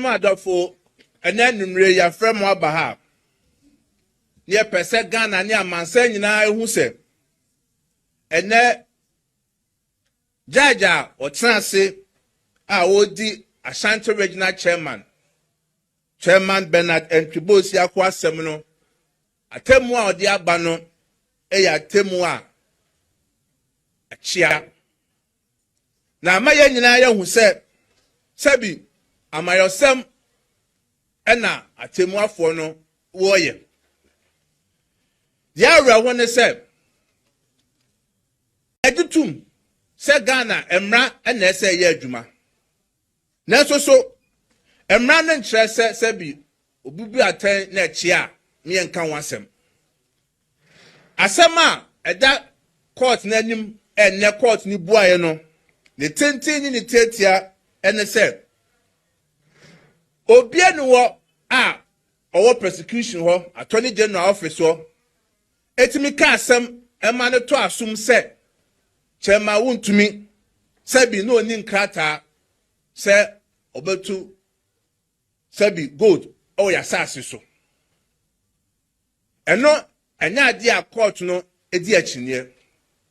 Enuma adofo ene numre ya frɛ mo aba ha. Ye pese Ghana ne amansa nyina ehu se. Ene Jaja Otranse a wodi Ashanti Regional Chairman Bernard Ntribosi akwa asem no atemu a odi aba no eya atemu a achia na amaye nyina ya hu se sabi amayosem ena atemu afo no woye ya awra woni se edutum se Ghana emra ena ese ye adwuma na so emra no nkyerɛ sɛ sabi obubu atan na achia me nka wasem asem a ɛda court na anim enne court ni buaye no ne tenten ni tetia ene sɛ obia no wo a owo prosecution ho attorney general office ho etimi ka asem ema ne to asum sɛ chema Wontumi sabi no ni nkrata sɛ obetu sabi gold o ya sase so eno enya ade a court no edi akyinye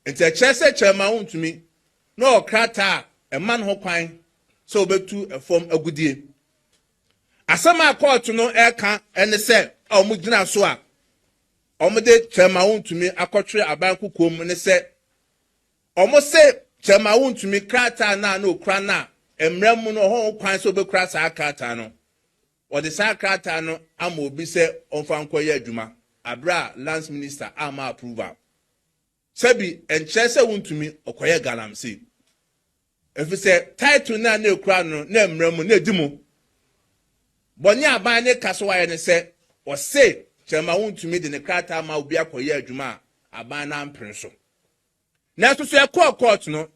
enti ekyerɛ sɛ chema Wontumi no okrata a man ho kwan sɛ obetu efom agudie asama court no eka ene sɛ omu gyina so a omu de chema Wontumi akɔtwe aban kokom ne sɛ omu sɛ chema Wontumi krata na okra na emrem no ho kwan sɛ obekura sa krata no o de sa krata no ama obi sɛ onfa nkoye adwuma abra lance minister ama approval sabi enkyerɛ sɛ Wontumi okoye galamsey efi sɛ title na okura no na emrem na edimu bɔne aban ne kaso waye ne sɛ o se chema Wontumi de ne krata ama obi akoye adwuma aban na mpren so na so court no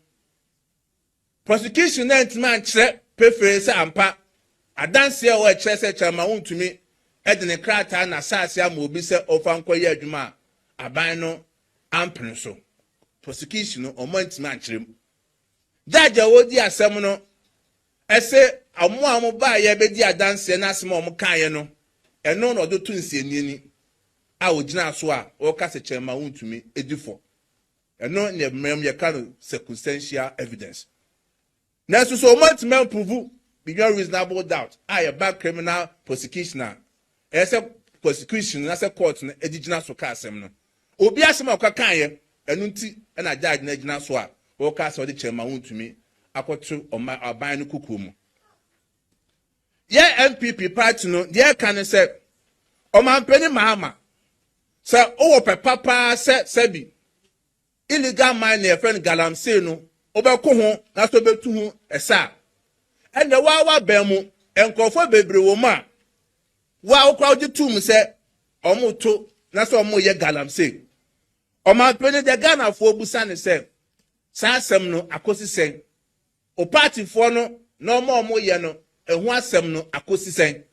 prosecution na ntima nkyerɛ pefere sɛ ampa adanse a o kyerɛ sɛ chema Wontumi de ne krata na sase ama obi sɛ ofa nkoye adwuma aban no ampren so prosecution no o mantima nkyerem judge wodi asem no ese amu ba ye bedi adanse na asem o mkaye no eno no do tunsiani ni a ogina so a o ka se chema Wontumi edifo eno ne mmem ye ka no circumstantial evidence na so o mantima prove beyond reasonable doubt a back criminal prosecution ese prosecution na se court na edigina so ka asem no obi asem akaka ye enu nti na judge na gina so a o ka so de chema Wontumi akoto aban no kukumu ye NPP party no de ka ne se o mampeni Mahama se o wo pepapa se sabi illegal mine e friend galamsey no obeko ho na so betu ho esa ene wa bemu enkofo bebre wo ma wa okwa ogitum se omuto na so omo ye galamsey o mampeni de Ghana fo busa ne se sa asem no akosi sen o party fo no na omo ye no ehu asem no akosi sen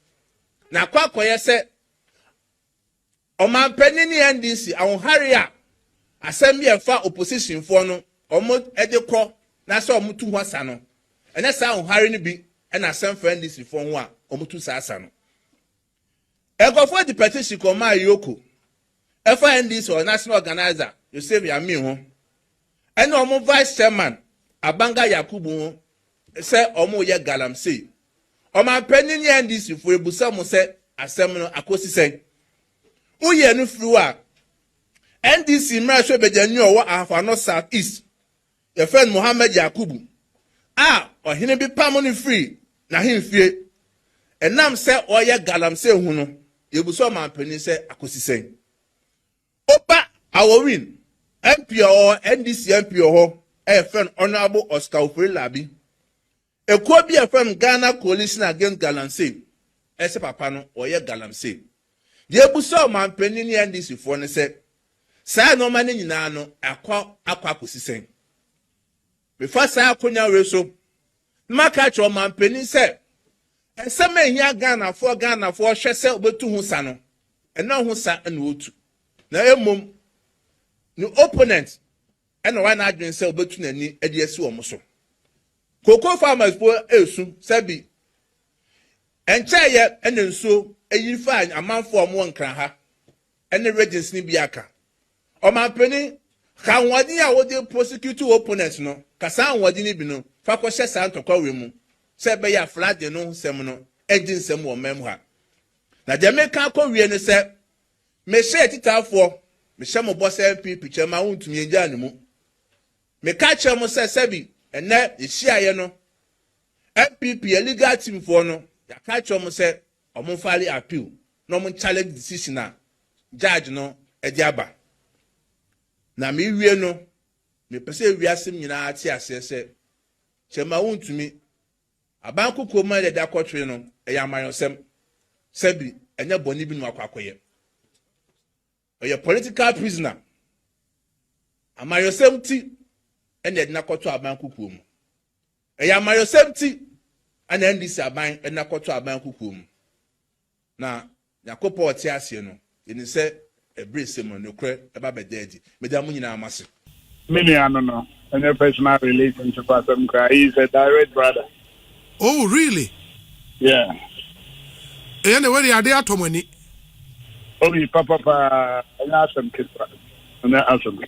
na kwakoye se o mampeni ni NDC ahonhare a asem ye fa opposition fo no omo edekọ na se omo tu ho asa no ene sa ahonhare ni bi na asem fa NDC fo ho a omo tu sa asa no egofo di petition ko ma yoko efa NDC or national organizer Yosef Yami ho ene omo vice chairman Abanga Yakubu ho se omo ye galamsey o ma pani ni NDC fo ebusa mo se asem no akosi sen uye no fru a NDC mra so bejanyi owo afano south east your friend Mohammed Yakubu ohene bi pam no free na hemfie enam se oye galamsey hu no ebusa ma pani se akosi sen opa awowin MP or NDC MP or friend Honorable Oscar Labi ekuo bi friend Ghana Coalition Against Galamsey ese papa no oye galamsey ye buso man panin ni NDC fo ne se sa no ma ne nyina no akwa akosisen before sa akonya we so maka cho man panin se ese ma hia Ghana fo hwe se obetu hu sa no ena hu sa na otu na emom ni opponent ena wa na adwen se obetu nani ade asi wo so cocoa farmers po esu sabi enche ene nso eyi fa amanfo omo nkran ha ene regents ni biaka omanpeni ka nwadi a wode prosecute opponents no kasa nwadi ni bi no fa ko hye sa ntokwa we mu se be ya flag no nsem no ejin nsem wo mem ha na je me kan ko wie no se me hye titafo me hye mo boss NPP chema Wontumi enja ne mu me ka che mo se sebi ene ehia no NPP legal team for no ya ka che mo se omo file appeal no mo challenge decision a judge no edi aba na me wie no me pese wiasem nyina ati asese chema Wontumi abanku koma de da kotwe no eya mayosem sebi enya boni bi no akwakoye oye political prisoner amayosem ti ene de na kotwe abanku kom eya mayosem ti ana ndisi aban ena kotwe abanku kom na yakopo oti ase no eni se ebresem no kre eba bededi meda mu nyina amase many no any personal relationship with him. He's a direct brother. Oh, really? Yeah. Anyway, they are there to money. Only papa, and awesome kid, and awesome.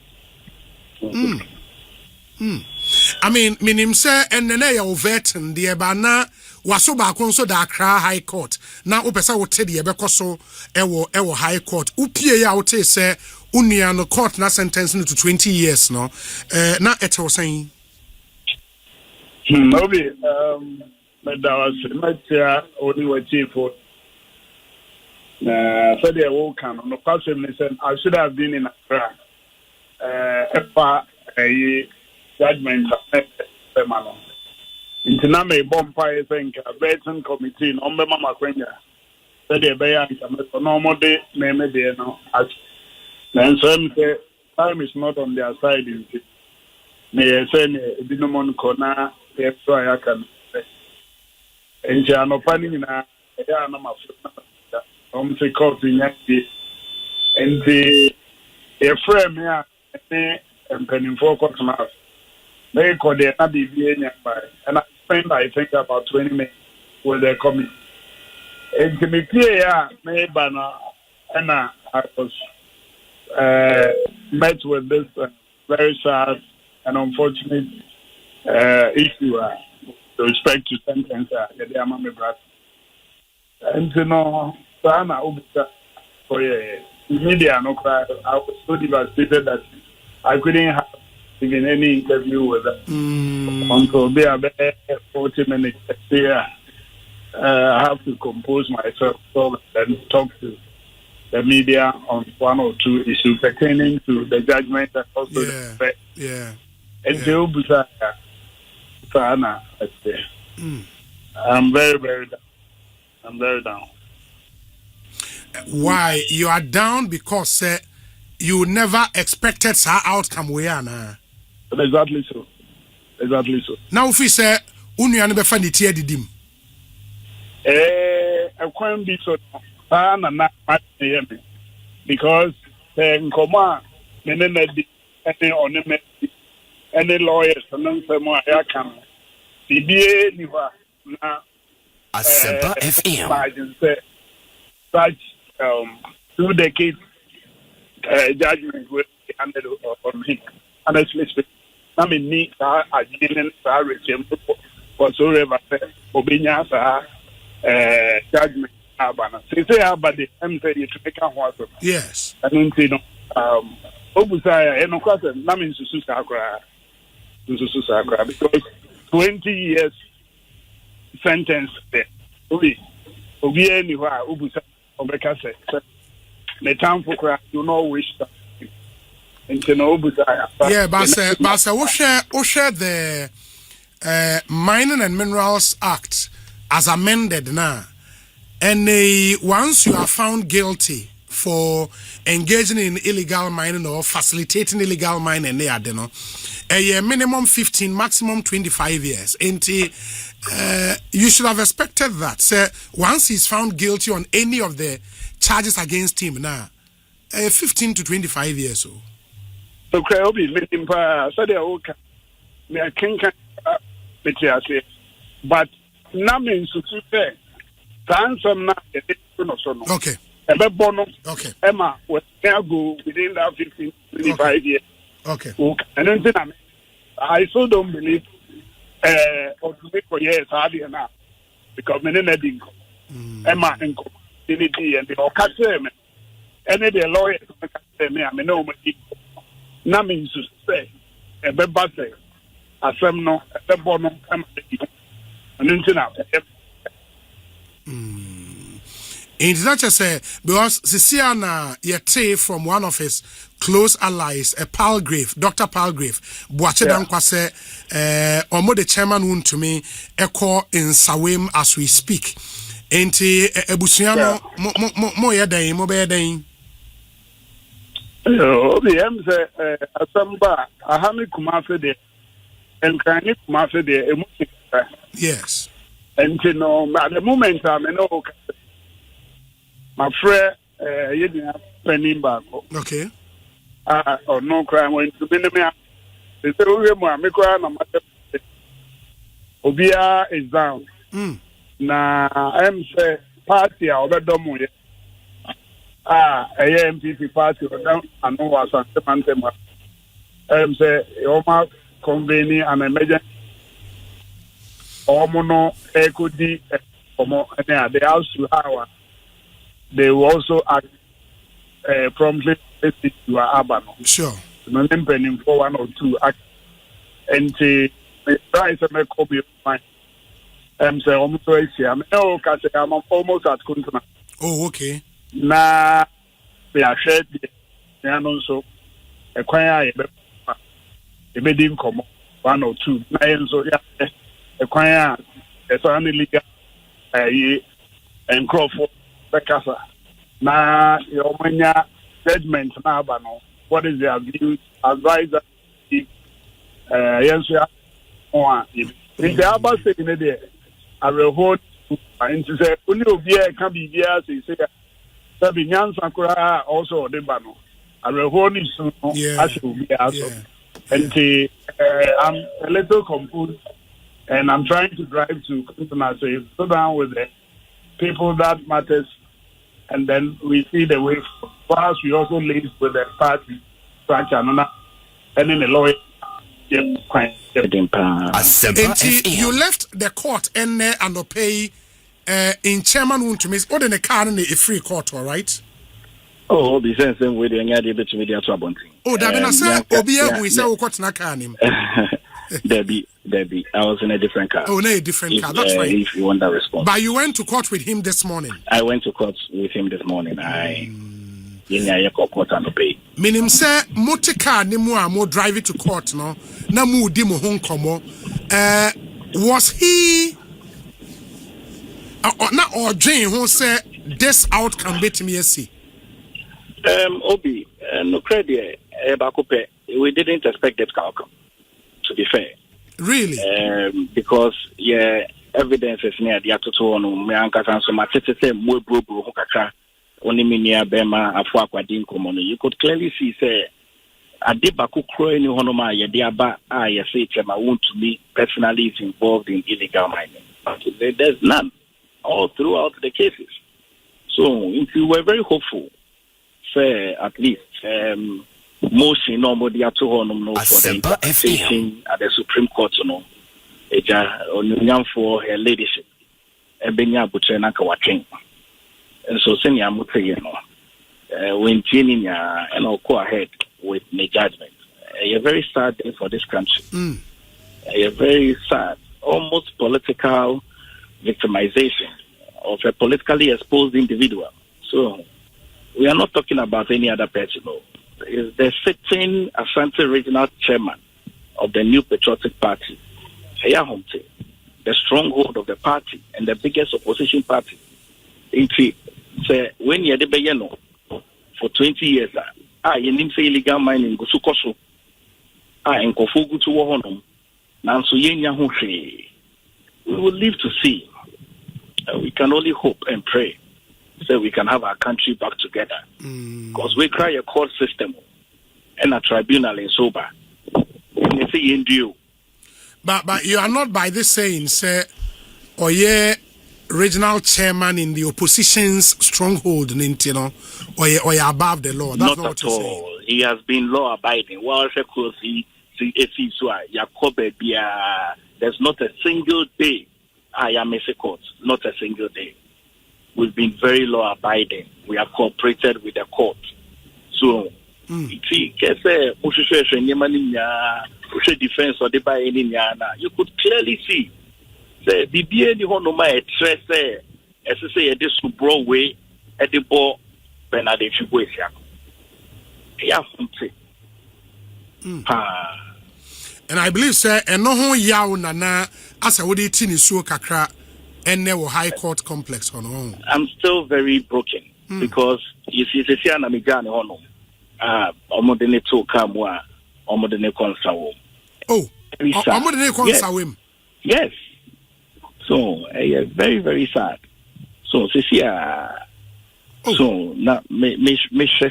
I mean, say, and then they are vetting the Ebana was so back on so that High Court. Now, Opesa would tell you because so ewo High Court. Upia out say, Uniano court na sentence to 20 years, no? Na it was saying. Maybe, but that was much only what chief for. So they all come on the person. Listen, I should have been in Accra. A judgment permanent. Intername bonfire think a veteran committee on the Mama Quenya. So they bear a normal day, maybe they know. And so time is not on their side. May I say, Dinamon Kona, yes, so I can say. And Jano Panina, Yanama, the court in Yankee, and the frame here, and penning for customers. They call the ABB, and I spent, I think, about 20 minutes with their committee. And to be clear, maybe and I was met with this very sad and unfortunate issue with respect to sentence the Amami Brat. And you know, Sana Ubisa for media no cry. I was so devastated that I couldn't have even any interview with them. Until they are 40 minutes there. I have to compose myself and talk to the media on one or two issues pertaining to the judgment and also the effect. And the Sana, I'm very, very down. I'm very down. Why you are down? Because you never expected our outcome. We are now. Exactly so. Exactly so. Now, if we say, "Unya ne befa ni tie didim." I can't be so. Because nkoma menene any on any lawyers and some more I can be ni wa na Asempa FM such 2 decades judgment will be handed on him. Honestly speaking, I mean need I didn't regime whatsoever obinya judgment abana say abade am say you to make a what. Yes. And you know obusaya eno kwase na me nsusu sakra because 20 years sentence there obi any wa obusa obeka say the time for cry do not wish that into no obusaya. Yeah, but we share the Mining and Minerals Act as amended now. And once you are found guilty for engaging in illegal mining or facilitating illegal mining, a minimum 15, maximum 25 years. And you should have expected that. So once he's found guilty on any of the charges against him now, 15 to 25 years old. So, Kraobi, let him say the old but nothing to say. Some now, no. Okay. A bonus. Okay. Emma, what go within that 15, 25 years. Okay. And then I so don't believe or to make for years harder now because many needing Emma and community and the Ocasio and the lawyers me, I mean, no, nothing to say a better say. As some no, a bonus, and then it's not just because Sisiana Yete from one of his close allies, a Palgrave, Dr. Palgrave, Boachedan Kwase, Omo the chairman Wontumi, Echo in Sawim as we speak. Enti Ebusiano mo yedin, mo bedin. The M say Asamba, Ahami Kumase de, and Kani Kumase de, yes. And you know, at the moment, I mean, my friend, you didn't penny back. Okay. Or no crime went to be the they say, oh, me cry, no matter. Obia is down. Na, I'm say, party, I'll be done. A NPP party, I know what's on the mountain. I'm say, Oma convening an emergency. Omono sarkodie omo and the house to our they will also act promptly to our urban. Sure. No pending for 1 or 2 act and the price of my copy of mine. Say almost I'm almost at Kuntuna. Oh, okay. Na they are shared the also a choir a bedding come 1 or 2. So yeah. The choir, the family league, and Crawford, the Casa. Now, your mania judgment now, what is their view? Advisor, yes, in the Abba saying there, I will hold and to say, only be a can be here, say, Sabinian Sakura also the Bano. I will hold it soon, as will be also. And I'm a little confused. And I'm trying to drive to Kuntuna, say, sit down with the people that matters, and then we see the way. First, we also live with the party structure, and then the lawyer. You left the court and pay in Chairman Wontumi's or in a car in a free court, all right? Oh, the same way they are able to media to abundant. Oh, that means Obia, we say, what not can him. Debbie, I was in a different car. Oh, no, a different car. That's right. If you want that response. But you went to court with him this morning. I went to court with him this morning. I court and pay. Meaning, sir, motor car ni mo drive it to court, no? Na mu di mo hon komo. Was he or Jane who said this outcome bet me see? Obi, no credit, we didn't expect that outcome. To be fair, really, because evidence is near the atoto no me ankasa so matete say mo bro ho kakra oni minia bema afo akwadin komo no you could clearly see say adebako kro ni hono ma ye de aba ye say chema Wontumi personally is involved in illegal mining. But there's none all throughout the cases. So if you were very hopeful, say at least motion nobody at home no for the interpretation at the Supreme Court no eja onyam for her leadership ebenya butre na kawatwen and so senior muteye no when tinia and I'll go ahead with the judgment. A very sad day for this country. A very sad, almost political victimization of a politically exposed individual. So we are not talking about any other person. No. Is the sitting Asante regional chairman of the New Patriotic Party, Ayahomte, the stronghold of the party and the biggest opposition party. Say when you are for 20 years, you need to illegal mining go sukoso. And kofugu to wohonum. Nanso yenya ho hwe. We will live to see. We can only hope and pray so we can have our country back together. Because we cry a court system and a tribunal in sober. But you are not by this saying, say, oh yeah, regional chairman in the opposition's stronghold, or you're above the law. That's not what you're saying. All. He has been law abiding. There's not a single day I am a court. Not a single day. We've been very law abiding. We have cooperated with the court. So, you could clearly see the BBA the one my stress as I say this Broadway at the ball Bernadette Chibuesia. Yeah, and I believe, sir, and no one yaw nana as I would eat in so kakra and there were high court complex on home. I'm still very broken because you see the Siana Migani Hono. Omodene to Kamwa, Omodene Consawo. Oh, Omodene Consawim. Yes. So, very, very sad. So, so now, me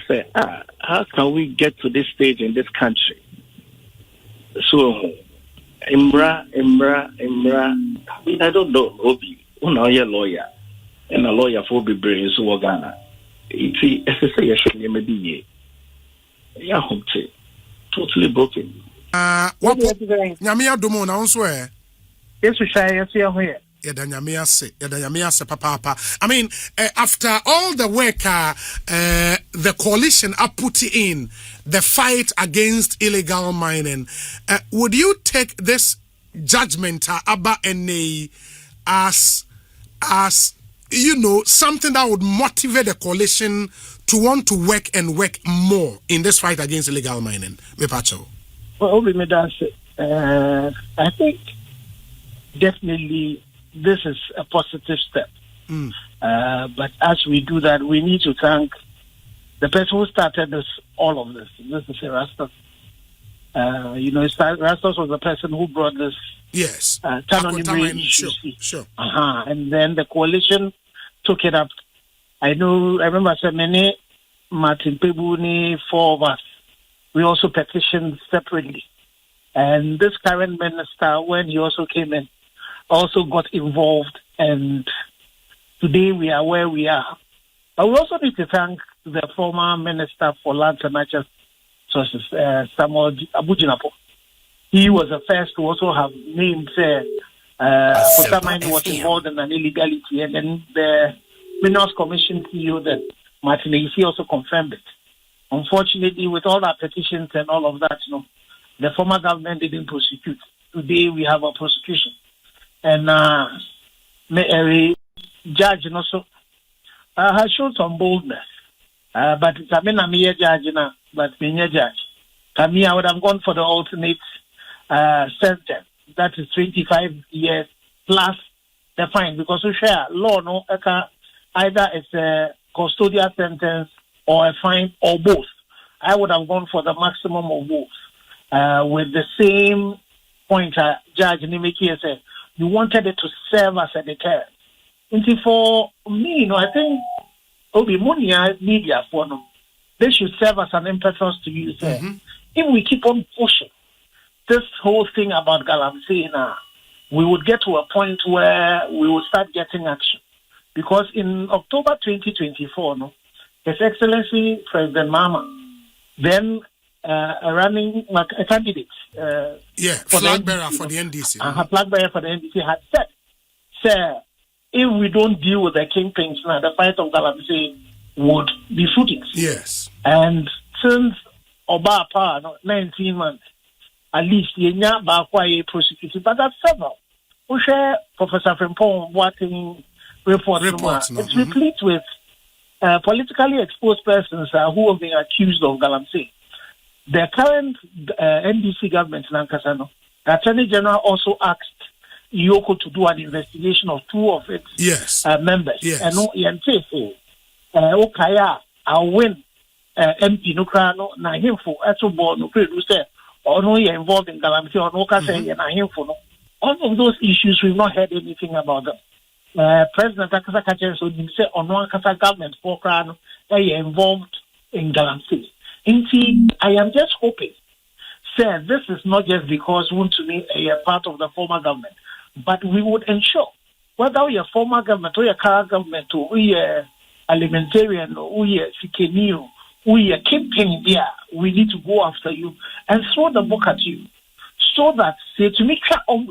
say, how can we get to this stage in this country? So, Imra. I mean, I don't know, Obi, you're a lawyer, and a lawyer for be brain, so Ghana. It's a maybe. Yeah, totally broken. What Yamia Domo now swear? Yes, we shall. Yes, we are here. Yadanyamiase, papa. I mean, after all the work the coalition are putting in the fight against illegal mining, would you take this judgment Abba NA as something that would motivate the coalition to want to work more in this fight against illegal mining? Well, I think definitely this is a positive step. But as we do that, we need to thank the person who started all of this. This is Erastus. Erastus was the person who brought this. Yes. Sure. And then the coalition took it up. I remember many Martin Pebuni, 4 of us. We also petitioned separately. And this current minister, when he also came in, also got involved, and today we are where we are. But we also need to thank the former Minister for Lands and Natural Resources, Samuel Abujinapo. He was the first to also have named Otamani was involved in an illegality, and then the Minerals Commission CEO, that Martin Isi, also confirmed it. Unfortunately, with all our petitions and all of that, the former government didn't prosecute. Today we have a prosecution. And judge also has shown some boldness. But I'm a judge now, but being a judge. I would have gone for the alternate sentence. That is 25 years plus the fine, because we share law, either it's a custodial sentence or a fine or both. I would have gone for the maximum of both. With the same point, Judge Nimeki said, you wanted it to serve as a deterrent. And for me, I think Obi Munia media for them, they should serve as an impetus to use it. If we keep on pushing this whole thing about Galamsey now, we would get to a point where we will start getting action. Because in October 2024, His Excellency President Mahama, then running a candidate, flag bearer for the NDC. Flag bearer for the NDC had said, "Sir, if we don't deal with the kingpins now, the fight of Galamsey would be fruitless." Yes. And since Oba Power, 19 months, at least Yenya Bakwa prosecuted, but that's several. We share Professor Frimpong watching reports. It's replete with politically exposed persons who have been accused of Galamsey. The current NDC government in Ankasano, the Attorney General also asked Yoko to do an investigation of 2 of its members. Yes. And Okaya, I'll win MP Nukrano, na him for Etobo, no say, or no, you're involved in Galamsey, or no, na him for no. All of those issues, we've not heard anything about them. President Akasa Kachen, so you say, on one Kasa government, for Krano, they are involved in Galamsey. I am just hoping, sir, this is not just because Wontumi a part of the former government, but we would ensure whether you're former government or your current government or you're alimentarian or you're sikeni or you're kingpin there, we need to go after you and throw the book at you. So that, say, to make sure or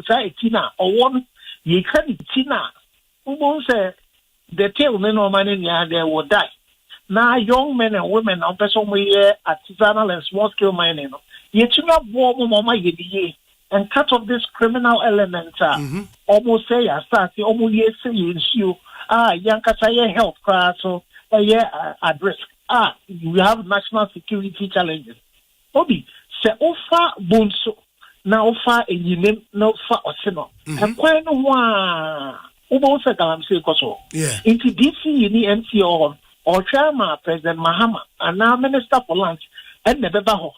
one, you can tina, who won't say, the tail men or man in there, they will die. Now, young men and women are person way artisanal and small scale mining. Yet you have warm mama ye and cut off this criminal element. Almost say, I start the almost yes, you young Kataya health class, so at risk. We have national security challenges. Obi, say, offer bunso, now offer a name, no for or sino. And quite one. Yeah. Into DC, you need MCO or chairman, President Mahama, and now Minister for Lands, and the Bebaho.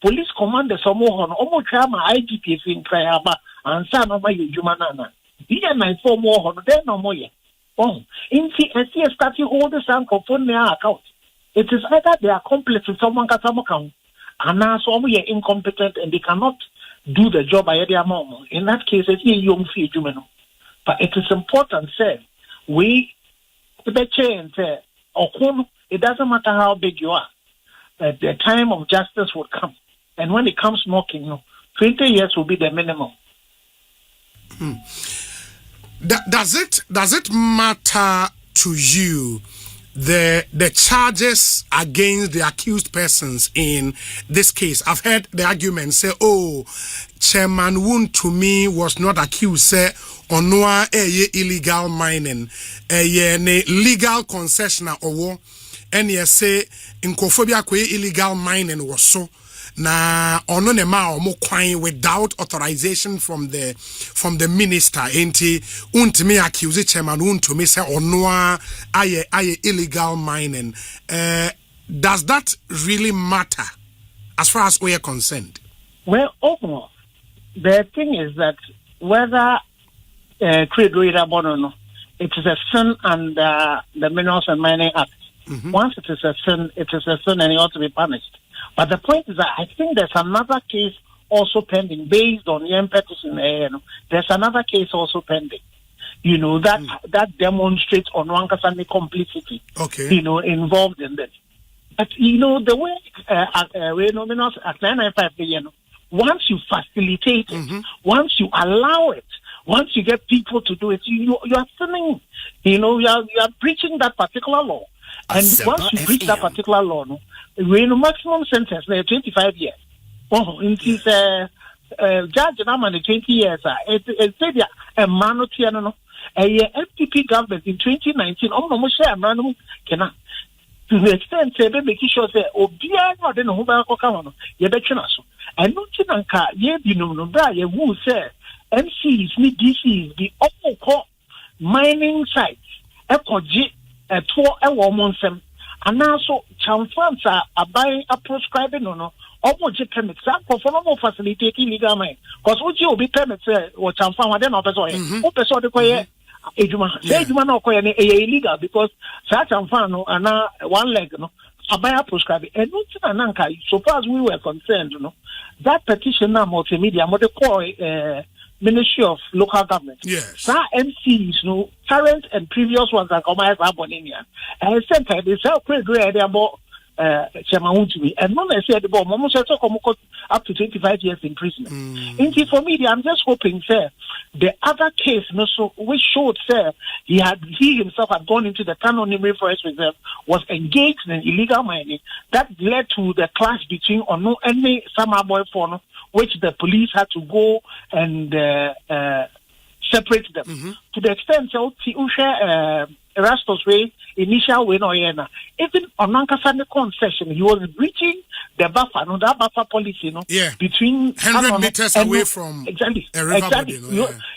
Police commander, some more almost chairman, IGP in Krayaba, and son of my Jumanana. He and my 4 more, then no more. Oh, in CSC starting all the sound confirm their account. It is either they are complex with someone got some account, and now some are incompetent and they cannot do the job by their mom. In that case, it's a young fee, Jumano. But it is important, say, we, the change, it doesn't matter how big you are, the time of justice will come. And when it comes knocking, 20 years will be the minimum. Does it matter to you the charges against the accused persons in this case? I've heard the argument say, oh, Chairman Wontumi was not accused, say, onwa illegal mining, ne legal concession or and ye say inkophobia kwe illegal mining was so na ono ne ma omo kwan without authorization from the minister enti untimi accuse Chairman Wontumi say onwa aye illegal mining. Does that really matter as far as we are concerned? Well, the thing is that whether it is a sin under the Minerals and Mining Act. Once it is a sin, and it ought to be punished. But the point is that I think there's another case also pending based on the petition. There's another case also pending. That demonstrates on Wankasani complicity. Okay. Involved in this. But the way Minerals Act 995, once you facilitate it, once you allow it, once you get people to do it, you are sinning. You are breaching that particular law. And once you breach that particular law, we're in a maximum sentence, 25 years. Oh, it is judge and 20 years. It's a minority, a NPP government in 2019. To the extent, making sure that Obia, I don't know who I you bet you and not Chinanka, ye who say MCs, DCs, the all mining sites, a tour a woman sem, and also Chamfans are buying a prescribing almost permits for no more facilitating legal mine. Because what you be permits or Chamfan, then opposite the Judgement no illegal because such and one leg abaya prescribing and not so far as we were concerned, that petition now multimedia Ministry of Local Government. Yes. MCs, current and previous ones that come as Bawumia. And same time they sell credit about Chairman Wontumi, and none I said about Momo up to 25 years imprisonment. Indeed, for me, I'm just hoping, sir, the other case, which showed, sir, he himself had gone into the Kanonimri Forest Reserve, was engaged in illegal mining. That led to the clash between any summer boy for which the police had to go and separate them. To the extent, so Erastus way, initial way, even on Nankasane concession, he was breaching the buffer, that buffer policy, between 100 meters away from a river body,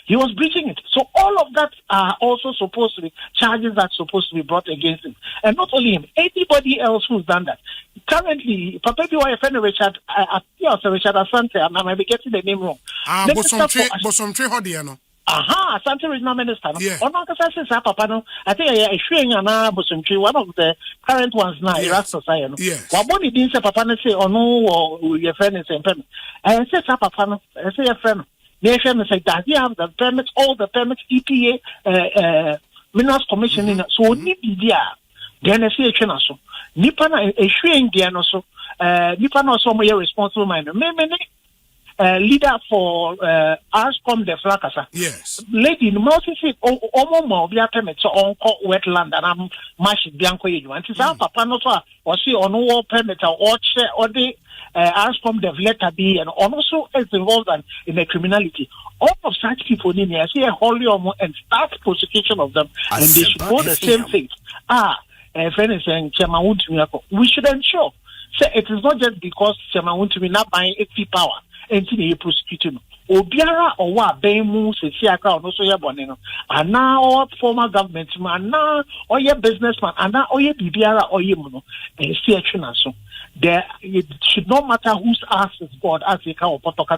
he was breaching it. So all of that are also supposed to be charges that are supposed to be brought against him, and not only him, anybody else who's done that. Currently, Papa friend Richard, Richard Asante, I might be getting the name wrong. Bosomtre Hodiano. Asante Regional Minister. Yeah. I think I showing one of the current ones now. Yes. Yes. Waboni didn't say Papa say or no or your friend is a pen. I say Papa I say a friend. Nation say, does he have the permits, all the permits, EPA, Minerals Commission in so Nibia, then a CHN also. Nipana a shring Diano so, Nipana also more responsible mind. Leader for ASCOM the Flakasa. Yes. Lady, most is it Oman be a permit so on wetland and I'm mash Bianco. And it's our papa not or see on all permit or share or the ASCOM the letter B and also is involved in the criminality. All of such people in here see a holy and start prosecution of them and they should go the same thing. Friend is saying Chairman Wontumi, we should ensure. So it is not just because Chairman Wontumi not buying 80 power. Enti na prosecute no obiara owa ben mu sesi aka no so ye bone no ana former government man na oye businessman ana oye bibiara oye mu no see atwena so there it should not matter whose ass is God as they can opotoka